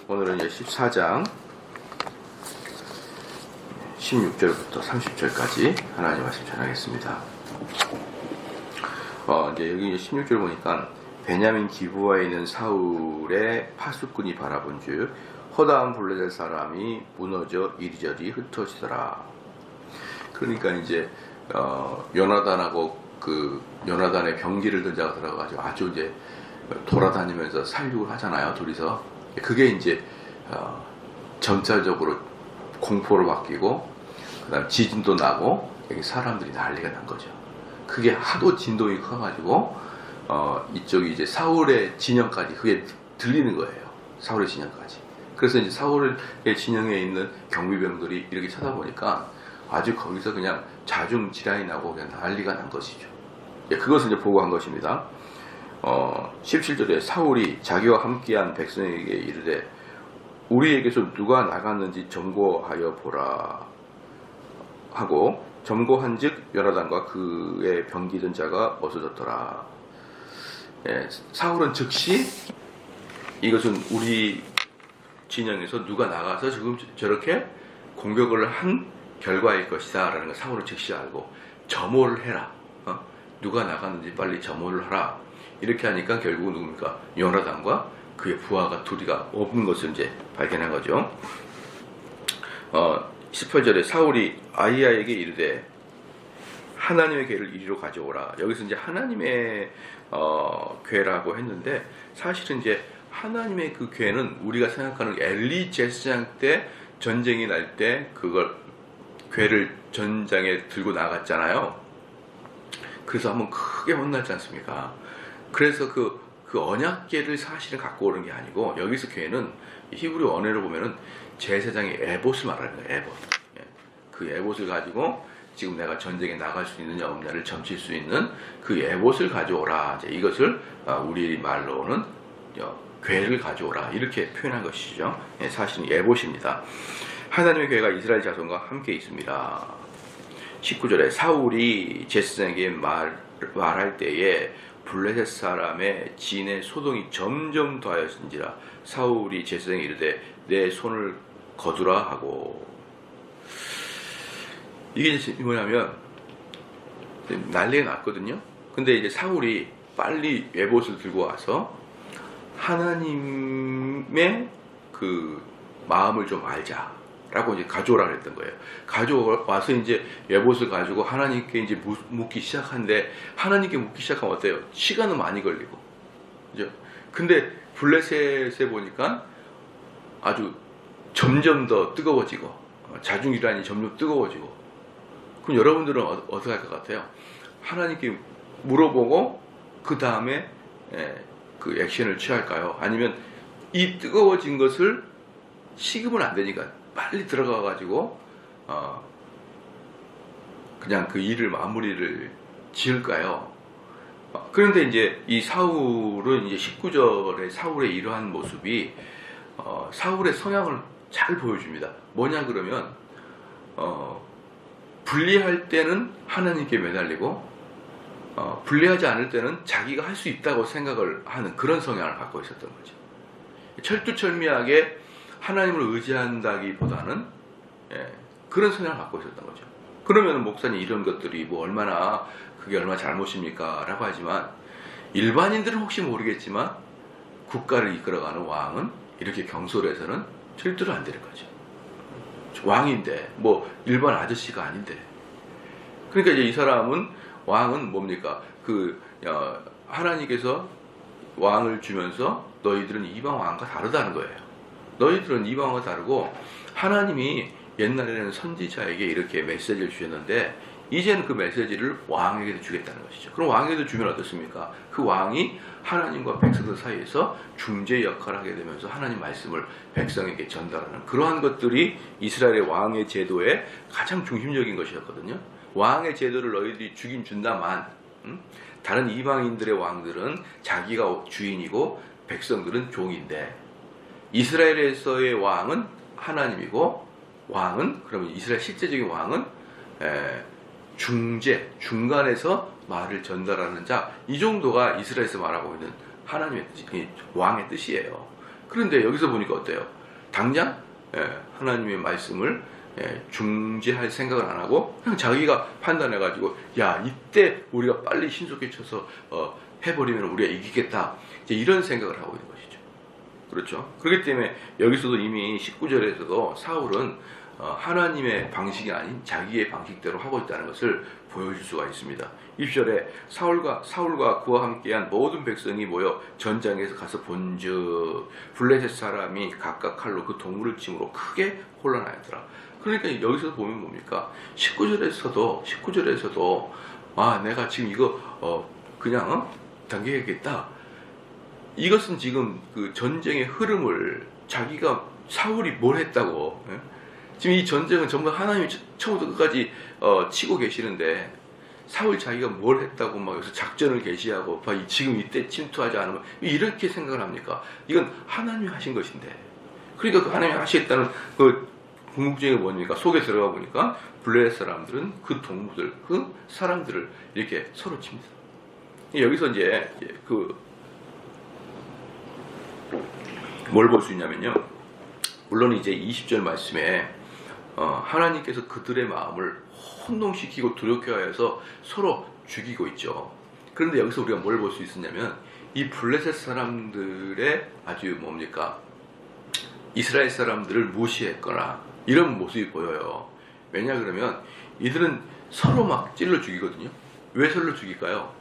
오늘은 이제 14장 16절부터 30절까지 하나님 말씀 전하겠습니다. 이제 여기 이제 16절 보니까 베냐민 기브아에 있는 사울의 파수꾼이 바라본즉 허다한 블레셋 사람이 무너져 이리저리 흩어지더라. 그러니까 이제 요나단하고 그 요나단의 병기를 든 자가 들어가지고 아주 이제 돌아다니면서 살육을 하잖아요, 둘이서. 그게 이제 점차적으로 공포로 바뀌고 그다음 지진도 나고 여기 사람들이 난리가 난 거죠. 그게 하도 진동이 커가지고 이쪽이 이제 사울의 진영까지 그게 들리는 거예요. 사울의 진영까지. 그래서 이제 사울의 진영에 있는 경비병들이 이렇게 쳐다보니까 아주 거기서 그냥 자중질환이 나고 그냥 난리가 난 것이죠. 그것을 이제 보고한 것입니다. 17절에 사울이 자기와 함께한 백성에게 이르되 우리에게서 누가 나갔는지 점거하여 보라 하고 점거한즉 요나단과 그의 병기든 자가 없어졌더라. 사울은 즉시 이것은 우리 진영에서 누가 나가서 지금 저렇게 공격을 한 결과일 것이다 라는 걸 사울은 즉시 알고 점호를 해라. 누가 나갔는지 빨리 점호를 하라. 이렇게 하니까 결국은 누굽니까? 요나단과 그의 부하가 둘이가 없는 것을 이제 발견한 거죠. 18절에 사울이 아히야에게 이르되 하나님의 궤를 이리로 가져오라. 여기서 이제 하나님의 궤라고 했는데 사실은 이제 하나님의 그 궤는 우리가 생각하는 엘리 제사장 때 전쟁이 날 때 그걸 궤를 전장에 들고 나갔잖아요. 그래서 한번 크게 혼났지 않습니까? 그래서 그 언약궤를 사실은 갖고 오는 게 아니고 여기서 궤는 히브리 언어로 보면은 제사장의 에봇을 말하는 거예요. 에봇. 그 에봇을 가지고 지금 내가 전쟁에 나갈 수 있느냐 없느냐를 점칠 수 있는 그 에봇을 가져오라. 이제 이것을 우리 말로는 궤를 가져오라 이렇게 표현한 것이죠. 사실은 에봇입니다. 하나님의 궤가 이스라엘 자손과 함께 있습니다. 19절에 사울이 제사장에게 말할 때에 블레셋 사람의 진의 소동이 점점 더하였은지라 사울이 제사장에 이르되 내 손을 거두라 하고. 이게 뭐냐면 난리가 났거든요. 근데 이제 사울이 빨리 에봇을 들고 와서 하나님의 그 마음을 좀 알자라고 이제 가져오라 그랬던 거예요. 가져와서 이제 에봇을 가지고 하나님께 이제 묻기 시작한데 하나님께 묻기 시작하면 어때요? 시간은 많이 걸리고, 그죠? 근데 블레셋에 보니까 아주 점점 더 뜨거워지고 자중질환이 점점 뜨거워지고. 그럼 여러분들은 어떻게 할 것 같아요? 하나님께 물어보고 그 다음에 그 액션을 취할까요? 아니면 이 뜨거워진 것을 식으면 안 되니까 빨리 들어가 가지고 그냥 그 일을 마무리를 지을까요? 그런데 이제 이 사울은 이제 19절에 사울의 이러한 모습이 사울의 성향을 잘 보여줍니다. 뭐냐 그러면 분리할 때는 하나님께 매달리고 분리하지 않을 때는 자기가 할 수 있다고 생각을 하는 그런 성향을 갖고 있었던 거죠. 철두철미하게 하나님을 의지한다기보다는 그런 성향을 갖고 있었던 거죠. 그러면 목사님 이런 것들이 뭐 얼마나 그게 얼마나 잘못입니까? 라고 하지만 일반인들은 혹시 모르겠지만 국가를 이끌어가는 왕은 이렇게 경솔해서는 절대로 안 되는 거죠. 왕인데 뭐 일반 아저씨가 아닌데. 그러니까 이제 이 사람은 왕은 뭡니까? 하나님께서 왕을 주면서 너희들은 이방 왕과 다르다는 거예요. 너희들은 이방 왕과 다르고 하나님이 옛날에는 선지자에게 이렇게 메시지를 주셨는데 이제는 그 메시지를 왕에게도 주겠다는 것이죠. 그럼 왕에게도 주면 어떻습니까? 그 왕이 하나님과 백성들 사이에서 중재 역할을 하게 되면서 하나님 말씀을 백성에게 전달하는 그러한 것들이 이스라엘의 왕의 제도의 가장 중심적인 것이었거든요. 왕의 제도를 너희들이 주긴 준다만 다른 이방인들의 왕들은 자기가 주인이고 백성들은 종인데 이스라엘에서의 왕은 하나님이고 왕은 그러면 이스라엘 실제적인 왕은 중간에서 말을 전달하는 자, 이 정도가 이스라엘에서 말하고 있는 하나님의 뜻이, 왕의 뜻이에요. 그런데 여기서 보니까 어때요? 당장 하나님의 말씀을 중지할 생각을 안 하고 그냥 자기가 판단해가지고 야 이때 우리가 빨리 신속해쳐서 해버리면 우리가 이기겠다 이제 이런 생각을 하고 있는 것이죠. 그렇죠? 그렇기 때문에 여기서도 이미 19절에서도 사울은 하나님의 방식이 아닌 자기의 방식대로 하고 있다는 것을 보여줄 수가 있습니다. 20절에 사울과 그와 함께한 모든 백성이 모여 전장에서 가서 본즉 블레셋 사람이 각각 칼로 그 동물을 침으로 크게 혼란하였더라. 그러니까 여기서 보면 뭡니까? 19절에서도 내가 지금 이거 그냥 당겨야겠다. 이것은 지금 그 전쟁의 흐름을 사울이 뭘 했다고 지금 이 전쟁은 전부 하나님이 처음부터 끝까지 치고 계시는데 사울 자기가 뭘 했다고 막 여기서 작전을 개시하고 지금 이때 침투하지 않으면 이렇게 생각을 합니까? 이건 하나님이 하신 것인데 그러니까 그 하나님이 하시겠다는 그 궁극적인 게 뭡니까? 속에 들어가 보니까 블레셋 사람들은 그 동무들, 그 사람들을 이렇게 서로 칩니다. 여기서 이제 뭘 볼 수 있냐면요. 물론 이제 20절 말씀에 하나님께서 그들의 마음을 혼동시키고 두렵게 하여서 서로 죽이고 있죠. 그런데 여기서 우리가 뭘 볼 수 있었냐면 이 블레셋 사람들의 아주 뭡니까? 이스라엘 사람들을 무시했거나 이런 모습이 보여요. 왜냐 그러면 이들은 서로 막 찔러 죽이거든요. 왜 서로 죽일까요?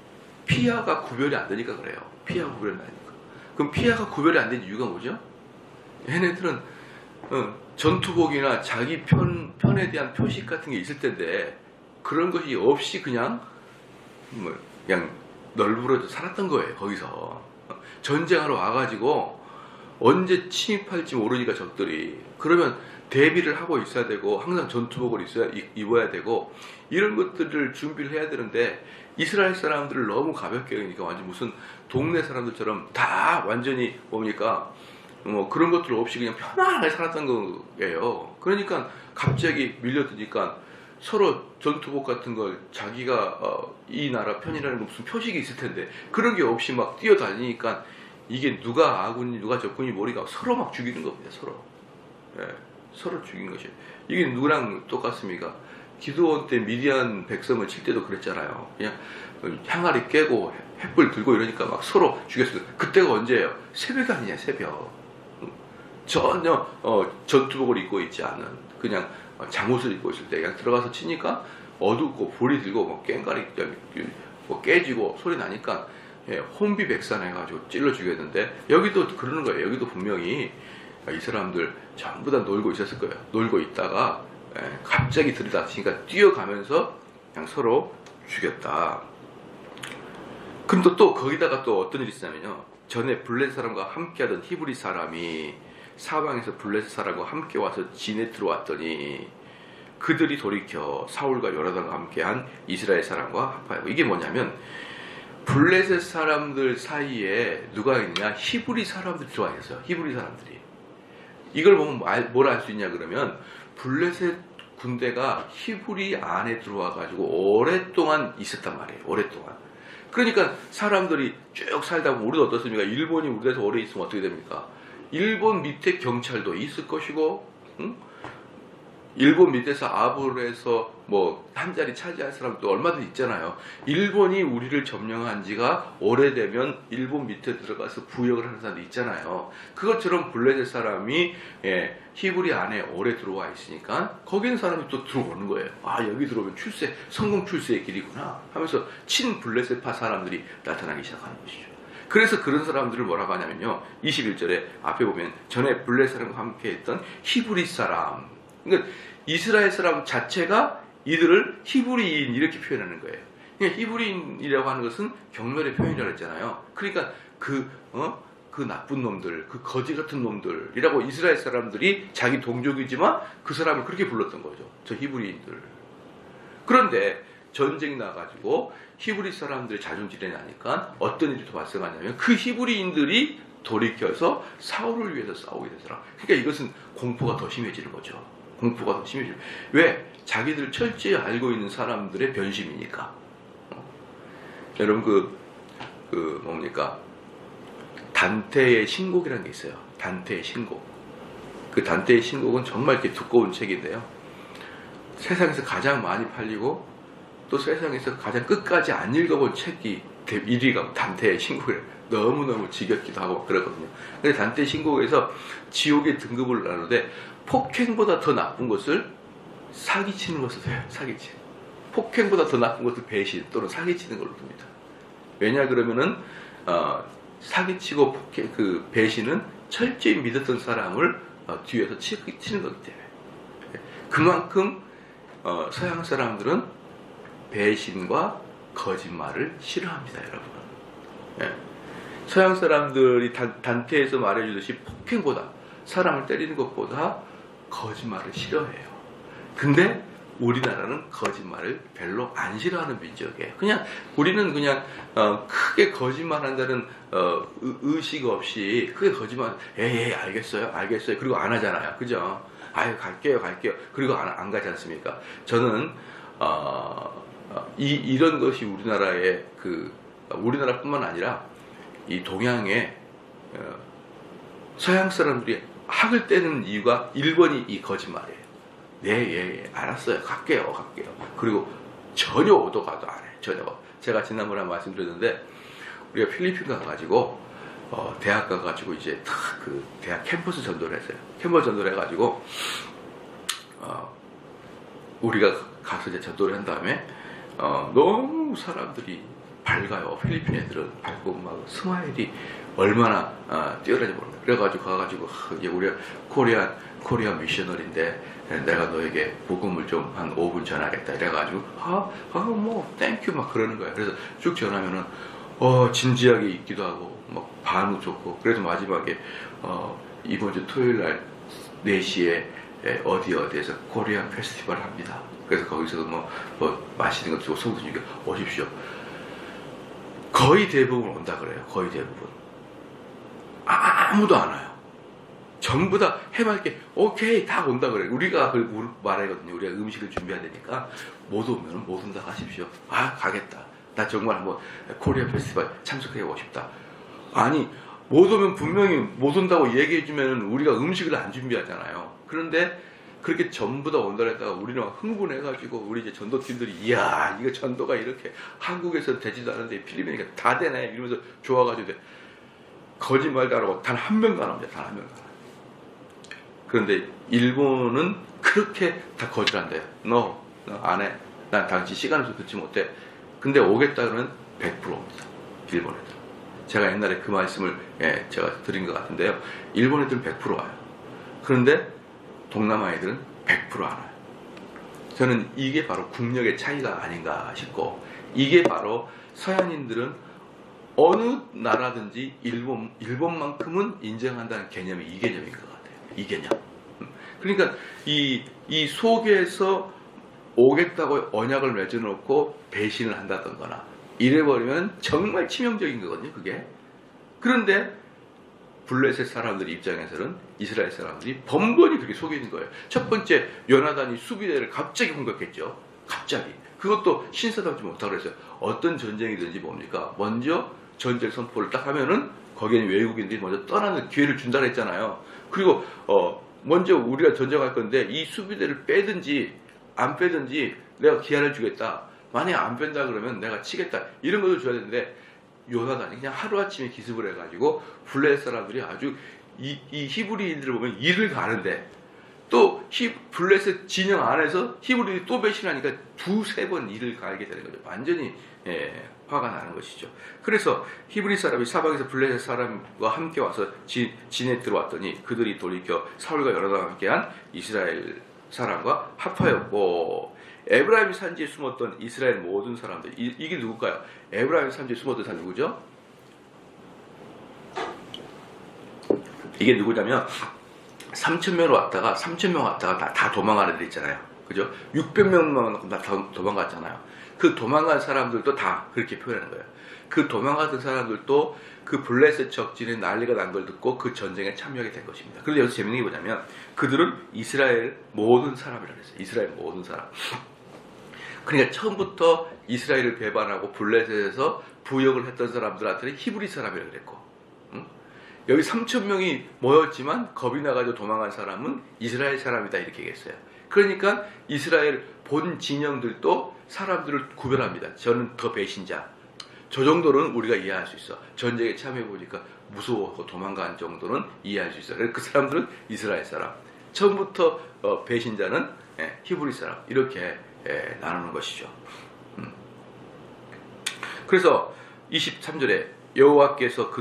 피아가 구별이 안 되니까 그래요. 피아가 구별이 안 되니까. 그럼 피아가 구별이 안 된 이유가 뭐죠? 얘네들은 전투복이나 자기 편에 대한 표식 같은 게 있을 텐데 그런 것이 없이 그냥 널브러져 살았던 거예요. 거기서 전쟁하러 와가지고 언제 침입할지 모르니까 적들이 그러면 대비를 하고 있어야 되고 항상 전투복을 입어야 되고 이런 것들을 준비를 해야 되는데 이스라엘 사람들을 너무 가볍게 여기니까 완전 무슨 동네 사람들처럼 다 완전히 뭡니까 그런 것들 없이 그냥 편안하게 살았던 거예요. 그러니까 갑자기 밀려드니까 서로 전투복 같은 걸 자기가 이 나라 편이라는 무슨 표식이 있을 텐데 그런 게 없이 막 뛰어다니니까 이게 누가 아군이 누가 적군이 모르니까 서로 막 죽이는 겁니다. 서로 죽인 것이에요. 이게 누구랑 똑같습니까? 기드온 때 미디안 백성을 칠 때도 그랬잖아요. 그냥 항아리 깨고 횃불 들고 이러니까 막 서로 죽였어요. 그때가 언제예요? 새벽 아니냐 새벽. 전혀 전투복을 입고 있지 않은 그냥 잠옷을 입고 있을 때 그냥 들어가서 치니까 어둡고 불이 들고 뭐 깽가리 깨지고 소리 나니까 혼비백산해가지고 찔러 죽였는데 여기도 그러는 거예요. 여기도 분명히 이 사람들 전부 다 놀고 있었을 거예요. 놀고 있다가 갑자기 들이닥치니까 뛰어가면서 그냥 서로 죽였다. 그럼 또 거기다가 또 어떤 일이 있었냐면요. 전에 블레셋 사람과 함께하던 히브리 사람이 사방에서 블레셋 사람과 함께 와서 진에 들어왔더니 그들이 돌이켜 사울과 요나단과 함께한 이스라엘 사람과 합하여. 이게 뭐냐면 블레셋 사람들 사이에 누가 있느냐? 히브리 사람들이 들어와 있어요. 히브리 사람들이. 이걸 보면 뭘 알 수 있냐 그러면 블레셋 군대가 히브리 안에 들어와 가지고 오랫동안 있었단 말이에요. 오랫동안. 그러니까 사람들이 쭉 살다 보면 우리도 어떻습니까? 일본이 우리에서 오래 있으면 어떻게 됩니까? 일본 밑에 경찰도 있을 것이고, 일본 밑에서 아부에서 뭐 한 자리 차지할 사람도 얼마든지 있잖아요. 일본이 우리를 점령한 지가 오래되면 일본 밑에 들어가서 부역을 하는 사람도 있잖아요. 그것처럼 블레셋 사람이 히브리 안에 오래 들어와 있으니까 거기 있는 사람이 또 들어오는 거예요. 여기 들어오면 성공 출세의 길이구나 하면서 친 블레셋파 사람들이 나타나기 시작하는 것이죠. 그래서 그런 사람들을 뭐라고 하냐면요. 21절에 앞에 보면 전에 블레셋 사람과 함께 했던 히브리 사람. 그러니까 이스라엘 사람 자체가 이들을 히브리인 이렇게 표현하는 거예요. 그러니까 히브리인이라고 하는 것은 경멸의 표현이라고 했잖아요. 그러니까 그 나쁜 놈들, 그 거지 같은 놈들이라고 이스라엘 사람들이 자기 동족이지만 그 사람을 그렇게 불렀던 거죠. 저 히브리인들. 그런데 전쟁이 나가지고 히브리 사람들의 자존질이 나니까 어떤 일이 또 발생하냐면 그 히브리인들이 돌이켜서 사울을 위해서 싸우게 되더라. 그러니까 이것은 공포가 더 심해지는 거죠. 공포가 더 심해지죠. 왜? 자기들 철저히 알고 있는 사람들의 변심이니까. 여러분 뭡니까? 단테의 신곡이라는 게 있어요. 단테의 신곡. 그 단테의 신곡은 정말 이렇게 두꺼운 책인데요. 세상에서 가장 많이 팔리고 또 세상에서 가장 끝까지 안 읽어본 책이 1위가 단테의 신곡이에요. 너무너무 지겹기도 하고 그러거든요. 근데 단테의 신곡에서 지옥의 등급을 나누는데 폭행보다 더 나쁜 것을 사기치는 것을 해요. 사기치. 폭행보다 더 나쁜 것을 배신 또는 사기치는 걸로 둡니다. 왜냐 그러면은 사기치고 폭행, 그 배신은 철저히 믿었던 사람을 뒤에서 치는 거기 때문에 그만큼 서양 사람들은 배신과 거짓말을 싫어합니다, 여러분. 예. 서양 사람들이 단테에서 말해주듯이 폭행보다 사람을 때리는 것보다 거짓말을 싫어해요. 근데 우리나라는 거짓말을 별로 안 싫어하는 민족이에요. 그냥 우리는 그냥 크게 거짓말한다는 의식 없이 크게 거짓말 에이 알겠어요 그리고 안 하잖아요. 그죠? 아유 갈게요 그리고 안 가지 않습니까? 저는 이런 것이 우리나라의 우리나라뿐만 아니라 이 동양의 서양 사람들이 학을 떼는 이유가 1번이 이 거짓말이에요. 예, 알았어요. 갈게요. 그리고 전혀 오도 가도 안 해. 전혀. 제가 지난번에 말씀드렸는데, 우리가 필리핀 가가지고, 대학 가가지고 이제 그 대학 캠퍼스 전도를 했어요. 캠퍼스 전도를 해가지고, 우리가 가서 이제 전도를 한 다음에, 너무 사람들이 밝아요. 필리핀 애들은 밝고, 막 스마일이 얼마나 뛰어나지 모릅니다. 그래가지고 가가지고, 이제 우리가 코리안 미셔널인데, 내가 너에게 복음을 좀 한 5분 전하겠다 이래가지고 뭐 땡큐 막 그러는 거야. 그래서 쭉 전하면은 진지하게 있기도 하고 막 반응 좋고 그래서 마지막에 이번 주 토요일 날 4시에 어디에서 코리안 페스티벌 합니다. 그래서 거기서 뭐 맛있는 거 주고 소문 주니까 오십시오. 거의 대부분 온다 그래요. 거의 대부분. 아무도 안 와요. 전부 다 해맑게 오케이 다 온다 그래. 우리가 말하거든요. 우리가 음식을 준비해야 되니까 못 오면 못 온다 하십시오. 가겠다. 나 정말 한번 코리아 페스티벌 참석해보고 싶다. 아니 못 오면 분명히 못 온다고 얘기해주면 우리가 음식을 안 준비하잖아요. 그런데 그렇게 전부 다 온다 했다가 우리는 막 흥분해가지고 우리 이제 전도팀들이 이야 이거 전도가 이렇게 한국에서 되지도 않은데 필리핀이니까 다 되네 이러면서 좋아가지고 거짓말도 안 하고 단 한 명도 안 합니다. 단 한 명도 안 합니다. 그런데 일본은 그렇게 다 거절한대요. 너 안 해. 난 당신 시간을 듣지 못해. 근데 오겠다 그러면 100% 옵니다. 일본 애들. 제가 옛날에 그 말씀을 제가 드린 것 같은데요. 일본 애들은 100% 와요. 그런데 동남아 애들은 100% 안 와요. 저는 이게 바로 국력의 차이가 아닌가 싶고 이게 바로 서양인들은 어느 나라든지 일본만큼은 인정한다는 개념이 이 개념인 것 같아요. 이 개념. 그러니까 이 속에서 오겠다고 언약을 맺어놓고 배신을 한다던거나 이래버리면 정말 치명적인 거거든요. 그게. 그런데 블레셋 사람들 입장에서는 이스라엘 사람들이 번번이 그렇게 속이는 거예요. 첫 번째 요나단이 수비대를 갑자기 공격했죠. 갑자기. 그것도 신사답지 못하고 그랬어요. 어떤 전쟁이든지 뭡니까? 먼저 전쟁 선포를 딱 하면은 거기에는 외국인들이 먼저 떠나는 기회를 준다 그랬잖아요. 그리고 먼저 우리가 전쟁할 건데 이 수비대를 빼든지 안 빼든지 내가 기한을 주겠다. 만약 안 뺀다 그러면 내가 치겠다. 이런 것도 줘야 되는데 요나단이 그냥 하루아침에 기습을 해가지고 블레셋 사람들이 아주 이 히브리인들을 보면 이를 가는데 또 블레셋 진영 안에서 히브리인이 또 배신하니까 2-3번 이를 가게 되는 거죠. 완전히 화가 나는 것이죠. 그래서 히브리 사람이 사방에서 블레셋 사람과 함께 와서 진에 들어왔더니 그들이 돌이켜 사울과 여호나단과 함께한 이스라엘 사람과 합하였고 에브라임 산지에 숨었던 이스라엘 모든 사람들 이게 누굴까요? 에브라임 산지에 숨었던 사람 누구죠? 이게 누구냐면 3,000명 왔다가 다 도망가는 애들 있잖아요. 그죠? 600명만 다 도망갔잖아요. 그 도망간 사람들도 다 그렇게 표현하는 거예요. 그 도망가던 사람들도 그 블레셋 적진에 난리가 난 걸 듣고 그 전쟁에 참여하게 된 것입니다. 그런데 여기서 재밌는 게 뭐냐면 그들은 이스라엘 모든 사람이라고 했어요. 이스라엘 모든 사람. 그러니까 처음부터 이스라엘을 배반하고 블레셋에서 부역을 했던 사람들한테는 히브리 사람이라고 그랬고 여기 3천 명이 모였지만 겁이 나가지고 도망간 사람은 이스라엘 사람이다 이렇게 얘기했어요. 그러니까 이스라엘 본 진영들도 사람들을 구별합니다. 저는 더 배신자. 저 정도는 우리가 이해할 수 있어. 전쟁에 참여해 보니까 무서워하고 도망간 정도는 이해할 수 있어. 그 사람들은 이스라엘 사람. 처음부터 배신자는 히브리 사람. 이렇게 나누는 것이죠. 그래서 23절에 여호와께서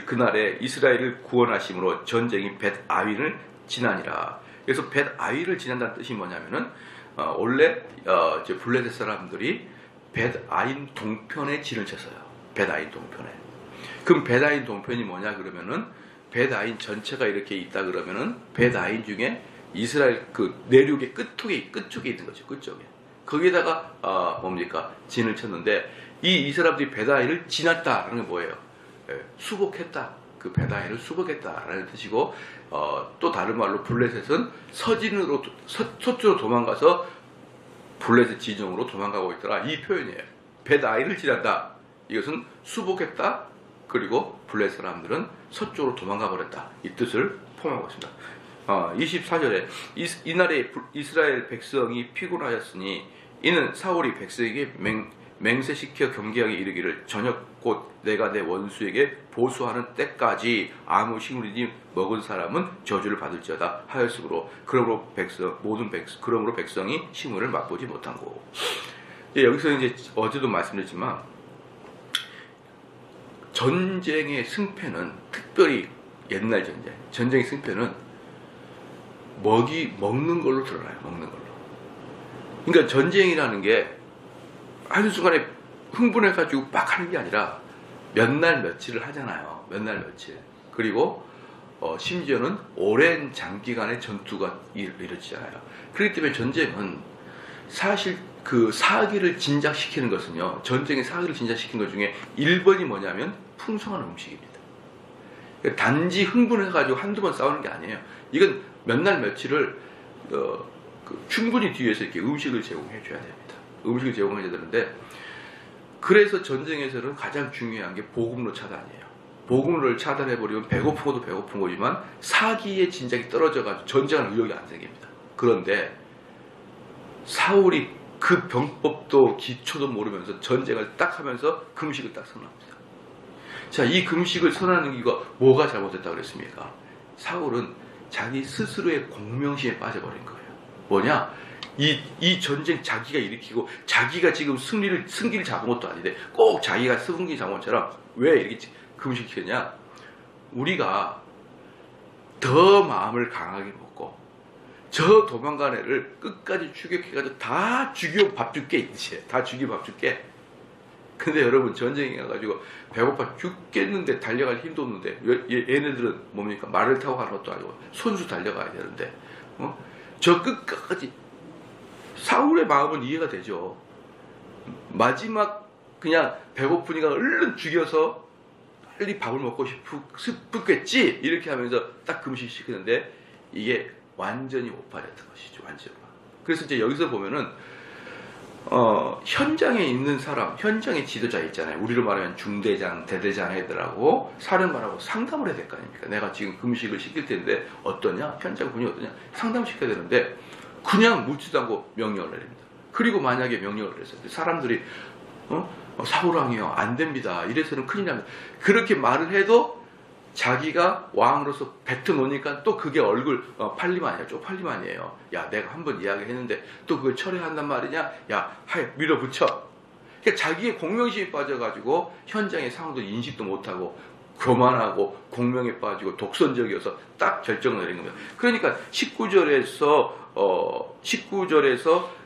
그날에 이스라엘을 구원하심으로 전쟁이 벳아윈을 지나니라. 그래서 벳아윈을 지난다는 뜻이 뭐냐면은 원래 블레셋 사람들이 벳아윈 동편에 진을 쳤어요. 벳아윈 동편에. 그럼 벳아윈 동편이 뭐냐 그러면은 벳아윈 전체가 이렇게 있다 그러면은 벳아윈 중에 이스라엘 그 내륙의 끝쪽에 있는 거죠. 끝쪽에. 거기에다가 뭡니까? 진을 쳤는데 이 사람들이 벳아윈을 지났다라는 게 뭐예요? 수복했다. 그 벳아윈을 수복했다라는 뜻이고 또 다른 말로 블레셋은 서쪽으로 도망가서 블레셋 지정으로 도망가고 있더라. 이 표현이에요. 벳아윈을 지났다. 이것은 수복했다. 그리고 블레셋 사람들은 서쪽으로 도망가 버렸다. 이 뜻을 포함하고 있습니다. 24절에 이날에 이스라엘 백성이 피곤하였으니 이는 사울이 백성에게 맹세시켜 경계하게 이르기를 저녁 곧 내가 내 원수에게 보수하는 때까지 아무 식물이니 먹은 사람은 저주를 받을지어다 하였으므로 그러므로 백성이 식물을 맛보지 못한고. 여기서 이제 어제도 말씀드렸지만 전쟁의 승패는 특별히 옛날 전쟁의 승패는 먹는 걸로 드러나요. 먹는 걸로. 그러니까 전쟁이라는 게 한순간에 흥분해가지고 막 하는 게 아니라 몇 날 며칠을 하잖아요. 몇 날 며칠. 그리고 심지어는 오랜 장기간의 전투가 이루어지잖아요. 그렇기 때문에 전쟁은 사실 그 사기를 진작시키는 것은요. 전쟁의 사기를 진작시키는 것 중에 1번이 뭐냐면 풍성한 음식입니다. 단지 흥분해가지고 한두 번 싸우는 게 아니에요. 이건 몇 날 며칠을 충분히 뒤에서 이렇게 음식을 제공해 줘야 됩니다. 음식을 제공해야 되는데 그래서 전쟁에서는 가장 중요한 게 보급로 차단이에요. 보급로를 차단해버리면 배고픈 것도 배고픈 거지만 사기의 진작이 떨어져가지고 전쟁할 의욕이 안 생깁니다. 그런데 사울이 그 병법도 기초도 모르면서 전쟁을 딱 하면서 금식을 딱 선언합니다. 자, 이 금식을 선언하는 이유가 뭐가 잘못됐다고 그랬습니까? 사울은 자기 스스로의 공명심에 빠져버린 거예요. 뭐냐? 이 전쟁 자기가 일으키고 자기가 지금 승기를 잡은 것도 아닌데 꼭 자기가 승기 잡은 것처럼 왜 이렇게 금식시켰냐? 우리가 더 마음을 강하게 먹고 저 도망간 애를 끝까지 추격해가지고 다 죽여 밥 줄게 이제 다 죽여 밥 줄게. 근데 여러분 전쟁에 가가지고 배고파 죽겠는데 달려갈 힘도 없는데 얘네들은 뭡니까? 말을 타고 가는 것도 아니고 손수 달려가야 되는데 저 끝까지 사울의 마음은 이해가 되죠. 마지막 그냥 배고프니까 얼른 죽여서 빨리 밥을 먹고 싶겠지 이렇게 하면서 딱 금식시키는데 이게 완전히 오판했던 것이죠. 완전. 그래서 이제 여기서 보면은 현장에 있는 사람, 현장의 지도자 있잖아요. 우리로 말하면 중대장, 대대장 애들하고 사령관하고 상담을 해야 될 거 아닙니까? 내가 지금 금식을 시킬 텐데 어떠냐? 현장 분위기 어떠냐? 상담을 시켜야 되는데 그냥 묻지도 않고 명령을 내립니다. 그리고 만약에 명령을 내렸을 때 사람들이 사울왕이요 안 됩니다. 이래서는 큰일 납니다. 그렇게 말을 해도 자기가 왕으로서 뱉어놓으니까 또 그게 얼굴 팔리만이에요. 쪽팔리만이에요. 야 내가 한번 이야기했는데 또 그걸 철회한단 말이냐? 야 밀어붙여. 그러니까 자기의 공명심에 빠져가지고 현장의 상황도 인식도 못하고 교만하고 공명에 빠지고 독선적이어서 딱 결정을 내린 겁니다. 그러니까 19절에서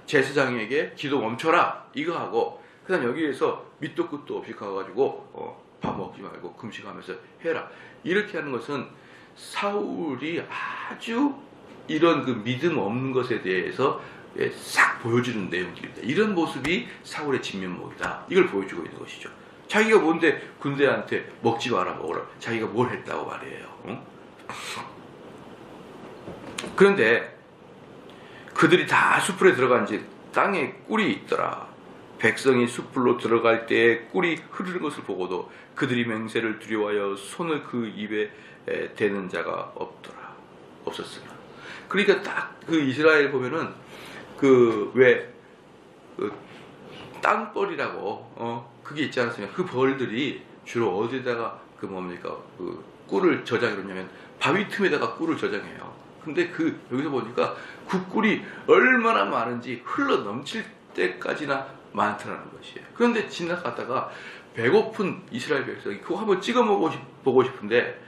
제사장에게 기도 멈춰라 이거 하고 그다음 여기에서 밑도 끝도 없이 가가지고 밥 먹지 말고 금식하면서 해라. 이렇게 하는 것은 사울이 아주 이런 그 믿음 없는 것에 대해서 싹 보여주는 내용들입니다. 이런 모습이 사울의 진면목이다. 이걸 보여주고 있는 것이죠. 자기가 뭔데 군대한테 먹지 마라 먹으라. 자기가 뭘 했다고 말이에요. 응? 그런데 그들이 다 숲에 들어간지 땅에 꿀이 있더라. 백성이 숲으로 들어갈 때에 꿀이 흐르는 것을 보고도 그들이 맹세를 두려워하여 손을 그 입에 대는 자가 없었으나. 그러니까 딱 그 이스라엘 보면은 그 왜 땅벌이라고 그게 있지 않았습니까? 그 벌들이 주로 어디다가 그 뭡니까 그 꿀을 저장했냐면 바위 틈에다가 꿀을 저장해요. 근데 그 여기서 보니까 그 꿀이 얼마나 많은지 흘러 넘칠 때까지나 많더라는 것이에요. 그런데 지나가다가 배고픈 이스라엘 백성이 그거 한번 찍어 보고 싶은데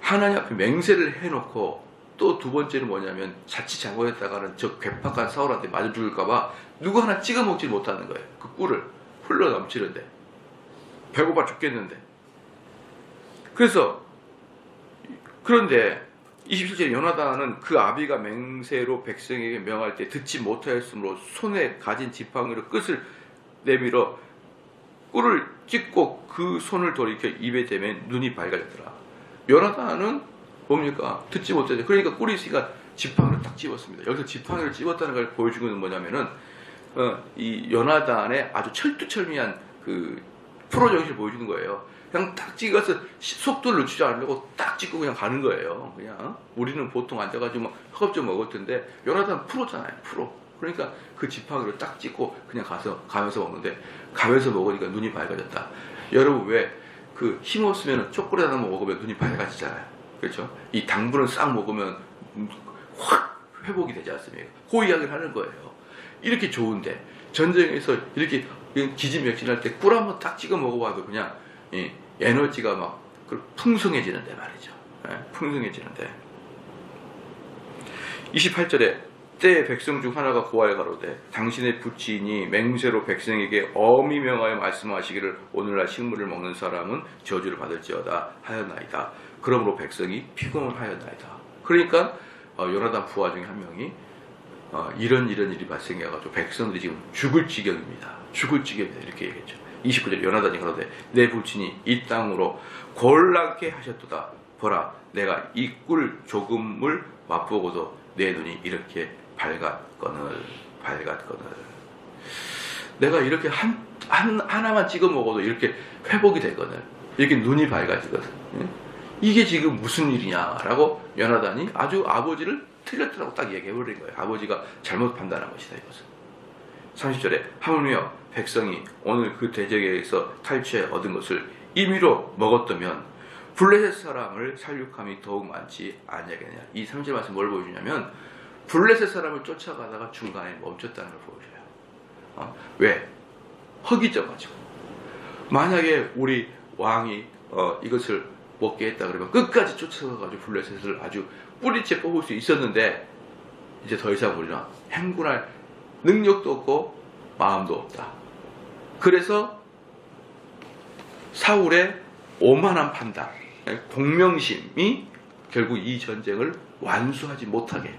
하나님 앞에 맹세를 해놓고 또 두 번째는 뭐냐면 자칫 잘못했다가는 저 괴팍한 사울한테 맞아 죽을까봐 누구 하나 찍어 먹지 못하는 거예요. 그 꿀을 흘러 넘치는데 배고파 죽겠는데. 그런데 27절에 요나단은 그 아비가 맹세로 백성에게 명할 때 듣지 못하였으므로 손에 가진 지팡이로 끝을 내밀어 꿀을 찍고 그 손을 돌이켜 입에 대면 눈이 밝아졌더라. 요나단은 뭡니까? 듣지 못하죠. 그러니까 꿀이 있으니까 지팡이를 딱 집었습니다. 여기서 지팡이를 집었다는 걸 보여주는 건 뭐냐면은 이 요나단의 아주 철두철미한 그 프로 정신을 보여주는 거예요. 그냥 딱 찍어서 속도를 늦추지 않으려고 딱 찍고 그냥 가는 거예요. 그냥 우리는 보통 앉아가지고 막 허겁지겁 먹을 텐데 요나단 프로잖아요. 프로. 그러니까 그 지팡이를 딱 찍고 그냥 가면서 먹는데 가면서 먹으니까 눈이 밝아졌다. 여러분 왜 그 힘없으면 초콜릿 하나 먹으면 눈이 밝아지잖아요. 그렇죠? 이 당분을 싹 먹으면 확 회복이 되지 않습니까? 그 이야기를 하는 거예요. 이렇게 좋은데 전쟁에서 이렇게 기진맥진할 때 꿀 한번 딱 찍어 먹어봐도 그냥 에너지가 막 풍성해지는데 말이죠. 풍성해지는데 28절에 때에 백성 중 하나가 고하여 가로되 당신의 부친이 맹세로 백성에게 엄히 명하여 말씀하시기를 오늘날 식물을 먹는 사람은 저주를 받을지어다 하였나이다. 그러므로 백성이 피곤을 하였나이다. 그러니까 요나단 부하 중에 한 명이 이런 일이 발생해가지고 백성들이 지금 죽을 지경입니다. 죽을 지경입니다. 이렇게 얘기했죠. 29절 요나단이 가로되 내 부친이 이 땅으로 곤란케 하셨도다. 보라 내가 이 꿀 조금을 맛보고도 내 눈이 이렇게 밝았거늘 내가 이렇게 하나만 찍어 먹어도 이렇게 회복이 되거늘 이렇게 눈이 밝아지거든. 이게 지금 무슨 일이냐라고 요나단이 아주 아버지를 틀렸다고 딱 얘기해버린 거예요. 아버지가 잘못 판단한 것이다 이것은. 30절에 하물며 백성이 오늘 그 대적에서 탈취해 얻은 것을 임의로 먹었다면 블레셋 사람을 살육함이 더욱 많지 아니하겠느냐. 이 3절 말씀 뭘 보여주냐면 블레셋 사람을 쫓아가다가 중간에 멈췄다는 걸 보여줘요. 왜? 허기져가지고. 만약에 우리 왕이 이것을 먹게 했다 그러면 끝까지 쫓아가가지고 블레셋을 아주 뿌리째 뽑을 수 있었는데 이제 더 이상 우리는 행군할 능력도 없고 마음도 없다. 그래서 사울의 오만한 판단, 동명심이 결국 이 전쟁을 완수하지 못하게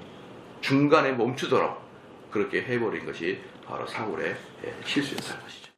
중간에 멈추도록 그렇게 해버린 것이 바로 사울의 실수였다는 것이죠.